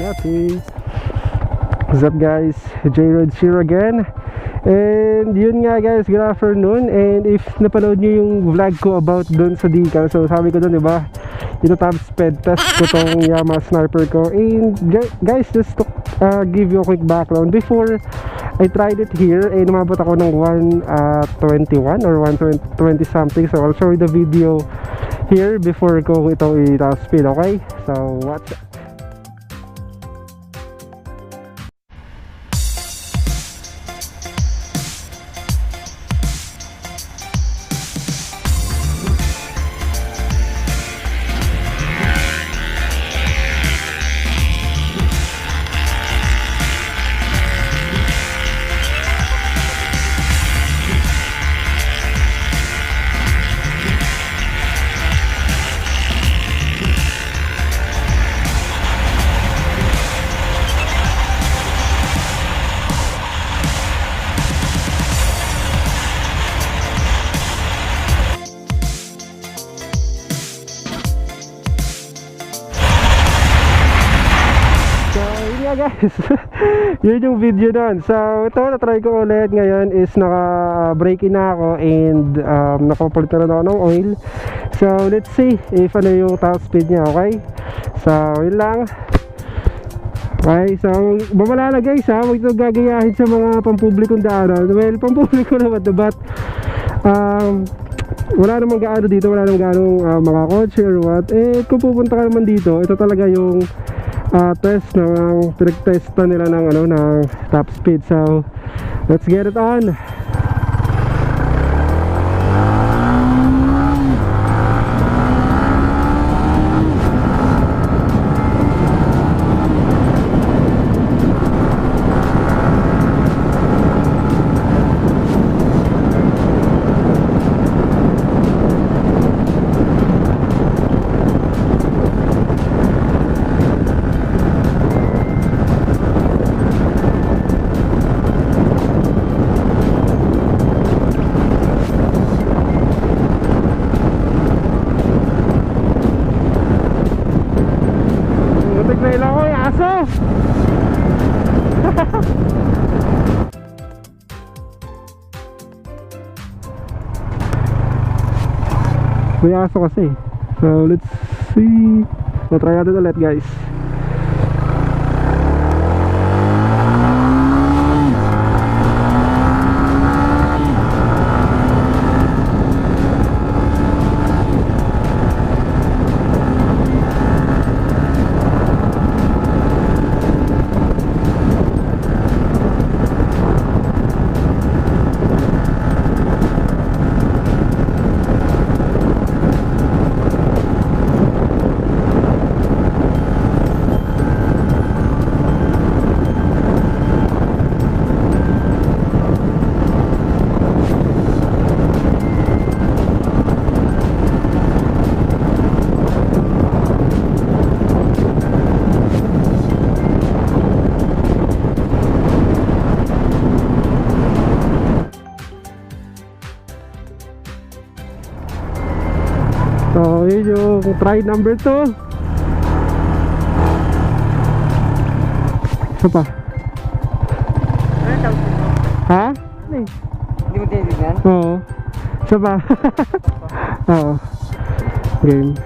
natin. What's up guys, JayRidez here again. And yun nga guys, good afternoon. And if napanood nyo yung vlog ko about dun sa decal, so sabi ko dun diba, ito top speed test ko tong Yamaha sniper ko. And guys, just to give you a quick background, before I tried it here, and umabot ako ng 121 or 120 something. So I'll show you the video here before ko ito i-top speed, okay? So watch it. Guys, yun yung video nun. So ito, na-try ko ulit ngayon is naka-break in na ako and nakapalit na rin ako ng oil. So let's see if ano yung top speed niya, okay? So yun lang. Okay, so babala na guys ha, huwag ito gagayahin sa mga pampublikong daanan. Well, pampubliko naman but wala namang gaano dito, wala namang gaano mga kotse or what. Eh kung pupunta ka naman dito, ito talaga yung test ng pinag-testa nila ng ano, ng top speed. So let's get it on. May aso kasi. So let's see. So try natin ulit guys. So yun yung try number 2. Isa pa. Ha? Hindi mo tinitignan? Oo. Isa pa. Oo. Game.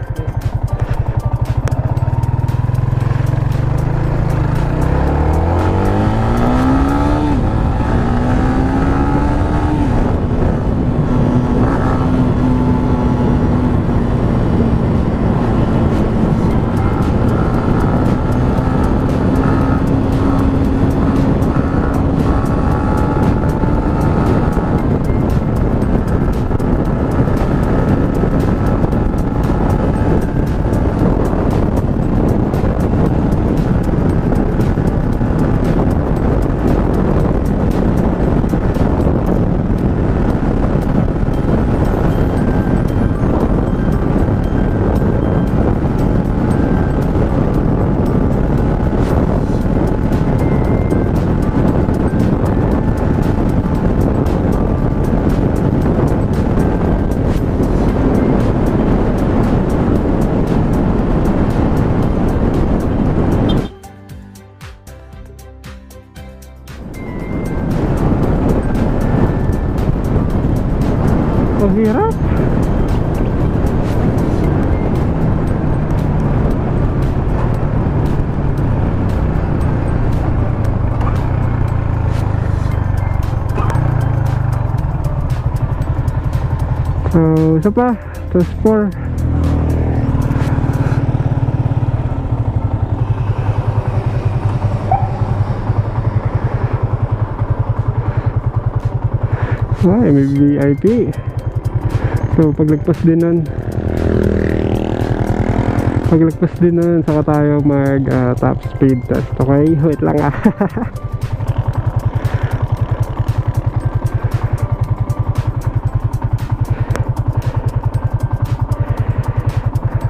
Ang hirap. So, isa pa. Tapos 4. Ay, may VIP. So, paglagpas din nun, saka tayo mag top speed test. Okay, wait lang ah.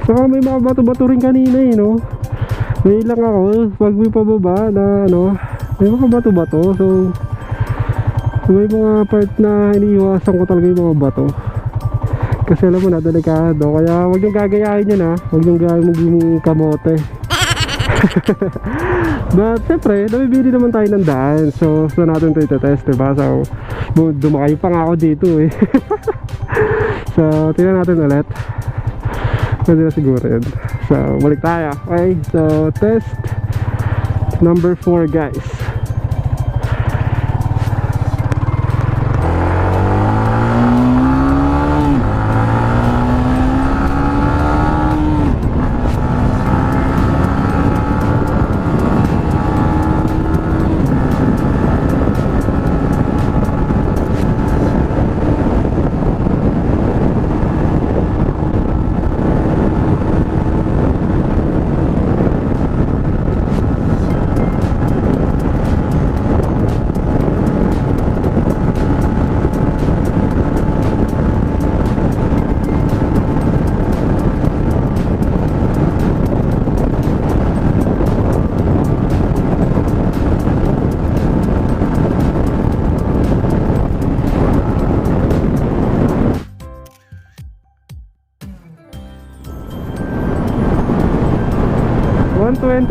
Saka may mga bato-bato rin kanina eh, no? May lang ako, pag may pababa na ano, may mga bato-bato. So may mga part na iniiwasan ko talaga yung mga bato. Kasi alam mo na, delikado. Kaya huwag niyong gagayahin yun ha. Huwag niyong gagayahin maging kamote. But siyempre, nabibili naman tayo ng daan. So natin ito itetest, diba? So dumakayo pa nga ako dito eh. So tingnan natin ulit. Pwede na siguro yun. So balik tayo. Okay, so test number 4 guys.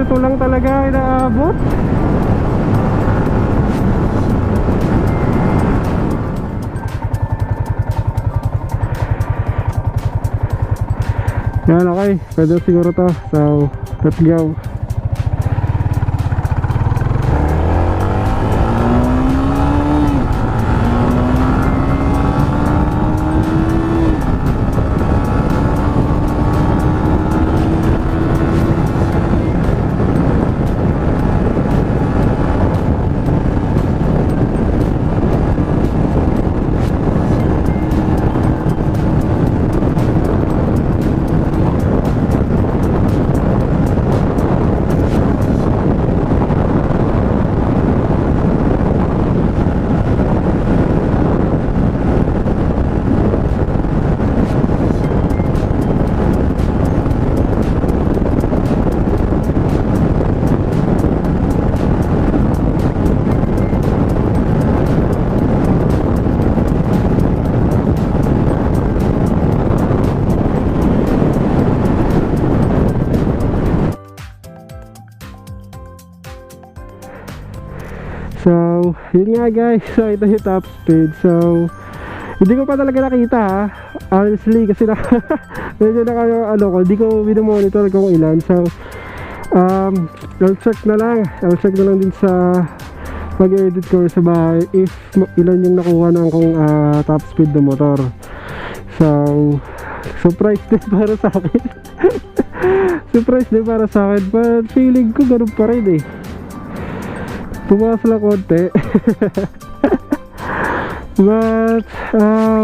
Ito lang talaga inaabot. Yan, okay, pwede siguro to. So let's go. So, yun nga guys. So, ito yung top speed. So, hindi ko pa talaga nakita ha. Honestly, kasi medyo na kayo, hindi ko binomonitor kung ilan. So, I'll check na lang din sa mag-edit ko sa bahay if ilan yung nakuha ng kung top speed ng motor. So, surprise din para sa akin. But feeling ko ganun pa rin eh. Pumas lang konti. But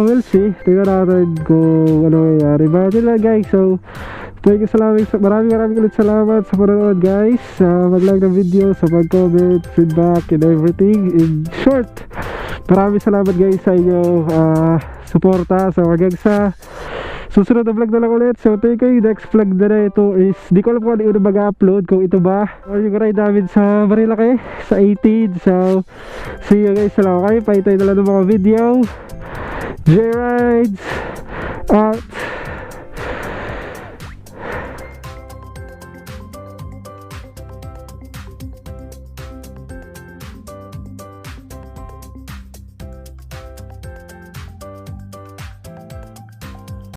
we'll see. Tingnan natin kung ano nangyayari. But yun lang guys. So thank you, maraming ulit salamat sa panonood guys. Mag-like ng video, sa pag-comment, feedback and everything. In short, maraming salamat guys sa inyong suporta. So hanggang sa susunod na vlog na lang ulit. So thank you. Next vlog na ito is, di ko alam kung ano yung mag-upload, kung ito ba or yung ride namin sa Marilaki sa 18. So see you guys. Salamat kayo. Paitay na lang ng mga video. JayRidez.